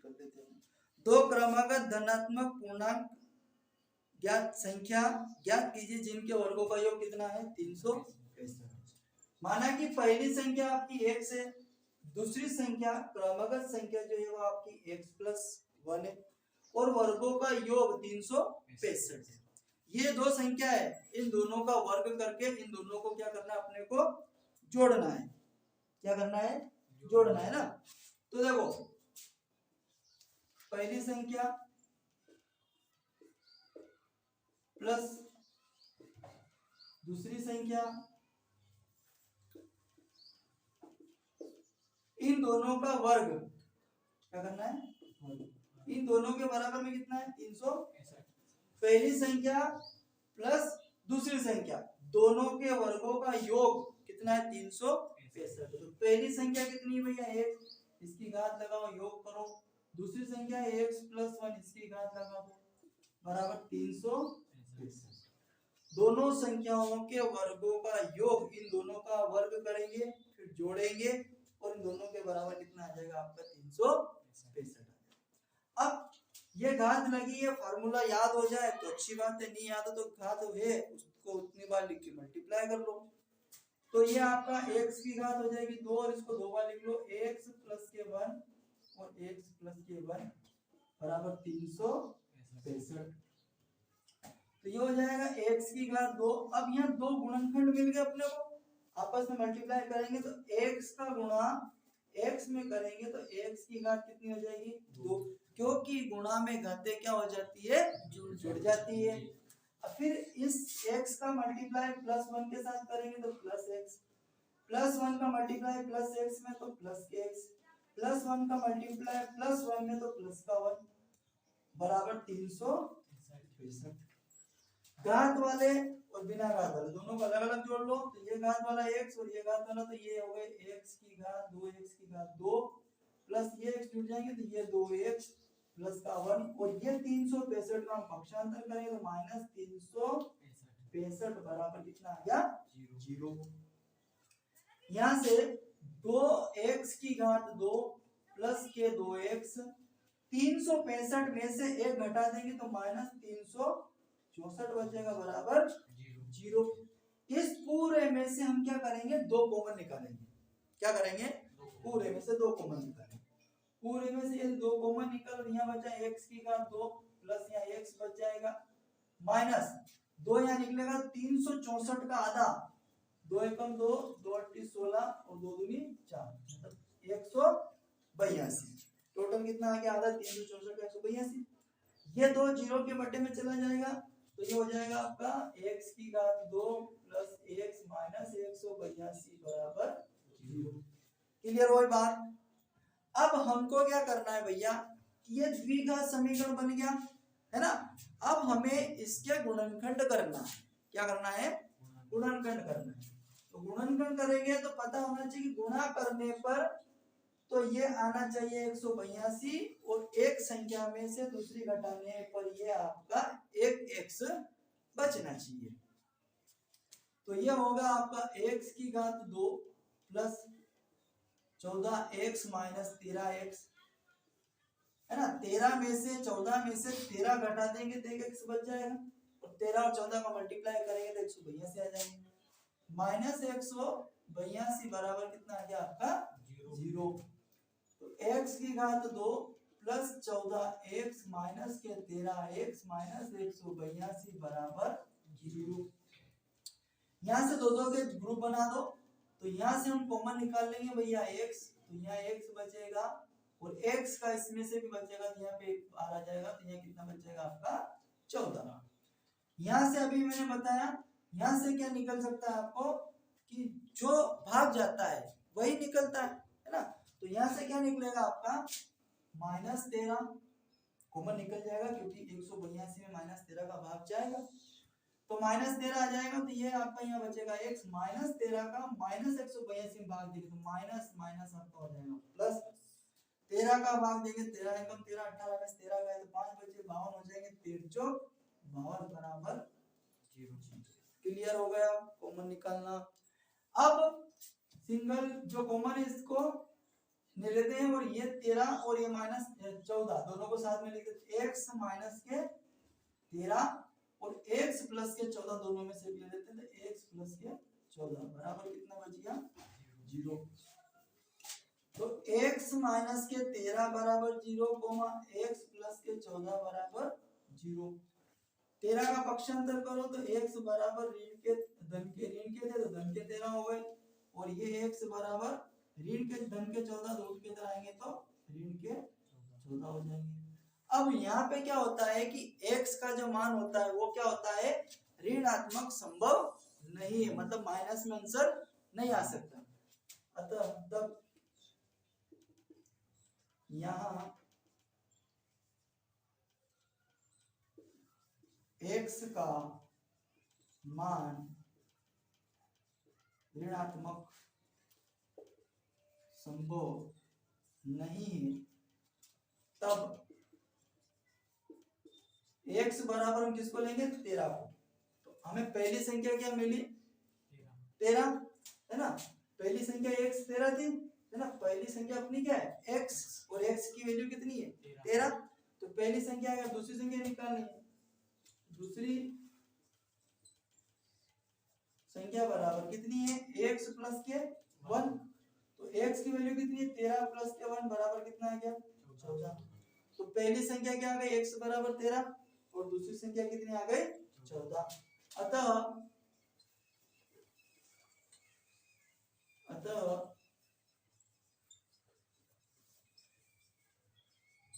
कर देते हैं। दो क्रमागत धनात्मक पूर्णांक ज्ञात संख्या ज्ञात कीजिए जिनके वर्गों का योग कितना है 365। माना कि पहली संख्या आपकी x है, दूसरी संख्या क्रमागत संख्या जो है वो आपकी x+1 है और वर्गों का योग 365 है। ये दो संख्या है, इन दोनों का वर्ग करके इन दोनों को क्या करना है अपने को जोड़ना है। क्या करना है जोड़ना है ना। तो देखो पहली संख्या प्लस दूसरी संख्या, इन दोनों का वर्ग क्या करना है, इन दोनों के बराबर में कितना है 365। पहली संख्या प्लस दूसरी संख्या दोनों के वर्गों का योग कितना है 365। तो पहली संख्या कितनी है भैया x, इसकी घात लगाओ योग करो। दूसरी संख्या x+1 इसकी घात लगाओ बराबर 365। दोनों संख्याओं के वर्गों का योग इन दोनों का वर्ग करेंगे फिर जोड़ेंगे और इन दोनों के बराबर कितना आ जाएगा आपका 365। अब ये घात लगी है, फार्मूला याद हो जाए तो अच्छी बात है, नहीं याद हो तो घात है उसको उतनी बार लिख के मल्टीप्लाई कर लो। तो ये आपका x की घात हो जाएगी 2 और इसको 2 बार लिख लो x+1 और x+1 बराबर 365। तो ये हो जाएगा x की घात 2। अब यहाँ दो गुणनखंड मिल गए अपने को, आपस में मल्टीप्लाई करेंगे तो x का गुणा x में करेंगे तो x की घात कितनी हो जाएगी 2, क्योंकि गुणा में घातें क्या हो जाती है जुड़ जाती है। अब फिर इस x का मल्टीप्लाई +1 के साथ करेंगे तो +x, +1 का मल्टीप्लाई +x में तो +x, +1 का मल्टीप्लाई +1 में तो +1 बराबर 365। घात वाले और बिना घात वाले दोनों को अलग अलग जोड़ लो। तो ये घात वाला x और ये घात वाला, तो ये हो गए x की घात 2x की घात 2 प्लस ये x जुड़ जाएंगे तो ये 2x प्लस का 1 और ये 365 का हम पक्षांतर करेंगे तो -365 बराबर कितना आ गया 0। यहाँ से 2x की घात 2 प्लस के 2x 365 में से एक घटा देंगे तो -364 बचेगा बराबर 0। इस पूरे में से हम क्या करेंगे 2 कॉमन निकालेंगे। क्या करेंगे पूरे में से 2 कॉमन निकालेंगे। पूरे में से ये 2 कॉमन निकल, यहाँ बचा x की घात 2 प्लस यहाँ x बच जाएगा माइनस 2 यहाँ निकलेगा 364 का आधा 2 एकम 2 2 8 16 और 2 दूनी 4 182। टोटल कितना आ गया आधा 364 का 182। ये 2 जीरो के बट्टे में चला जाएगा तो ये हो जाएगा आपका x की घात 2 प्लस x माइनस 182 बराबर 0। क्लियर हुई बात। अब हमको क्या करना है भैया, ये द्विघात समीकरण बन गया है ना। अब हमें इसके गुणनखंड करना है। क्या करना है गुणनखंड करना है। तो गुणनखंड करेंगे तो पता होना चाहिए गुणा करने पर तो ये आना चाहिए 182 और एक संख्या में से दूसरी घटाने पर ये आपका एक x बचना चाहिए। तो ये होगा आपका x की घात 2 प्लस 14x माइनस 13x है ना। 13 में से 14 में से 13 घटा देंगे तो एक x बच जाएगा और 13 और 14 का मल्टीप्लाई करेंगे तो 182 आ जाएंगे। माइनस 182 बराबर कितना आ गया आपका 0। तो x की घात 2 प्लस 14x माइनस के 13x माइनस 182 बराबर 0। यहाँ से 2 के ग्रुप बना दो तो यहाँ से हम कॉमन निकाल लेंगे भैया x, तो यहाँ x बचेगा और x का इसमें से भी बचेगा तो यहाँ पे आ जाएगा तो यहाँ कितना बचेगा आपका 14। यहाँ से अभी मैंने बताया यहाँ से क्या निकल सकता है आपको कि जो भाग जाता है वही निकलता है ना। तो यहाँ से क्या निकलेगा आपका -13 कॉमन निकल जाएगा क्योंकि 182 में -13 का भाग जाएगा तो -13 आ जाएगा। तो ये आपका यहाँ बचेगा x -13 का -182 में भाग देंगे तो माइनस माइनस आपका हो जाएगा प्लस 13 का भाग देंगे 13 एकम 13 18 में 13 गए तो 5 बचे 52 हो जाएंगे 13 52 बराबर 0। क्लियर हो गया कॉमन निकालना। अब सिंगल जो कॉमन है इसको ले लेते हैं और ये 13 और ये -14 दोनों को साथ में लिख देते हैं। x माइनस के 13 और x प्लस के 14 दोनों में से ले लेते हैं तो x प्लस के 14 बराबर कितना बच गया 0। तो x माइनस के 13 बराबर 0 x प्लस के 14 बराबर 0। 13 का पक्षांतर करो तो x बराबर ऋण के धन के थे तो धन के 13 हो गए और ये x बराबर ऋण के धन के 14 रूट के इधर आएंगे तो ऋण के 14 हो जाएंगे। अब यहाँ पे क्या होता है कि x का जो मान होता है वो क्या होता है ऋणात्मक संभव नहीं है, मतलब माइनस में आंसर नहीं आ सकता। अतः तब यहाँ x का मान ऋणात्मक संभव नहीं है। तब x बराबर हम किसको लेंगे 13 को। तो हमें पहली संख्या क्या मिली 13 है ना, पहली संख्या x 13 थी है ना, पहली संख्या अपनी क्या है x और x की वैल्यू कितनी है 13। तो पहली संख्या है, दूसरी संख्या निकालनी है, दूसरी संख्या बराबर कितनी है x प्लस के 1। तो x की वैल्यू कितनी है 13 प्लस के 1 बराबर कितना आ गया 14। तो पहली संख्या क्या आ गई x बराबर 13 और दूसरी संख्या कितनी आ गई 14। अतः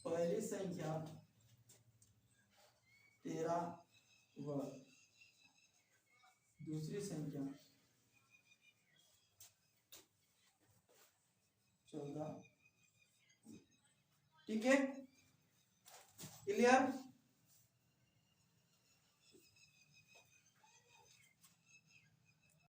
पहली संख्या 13 व दूसरी संख्या 14। ठीक है, क्लियर।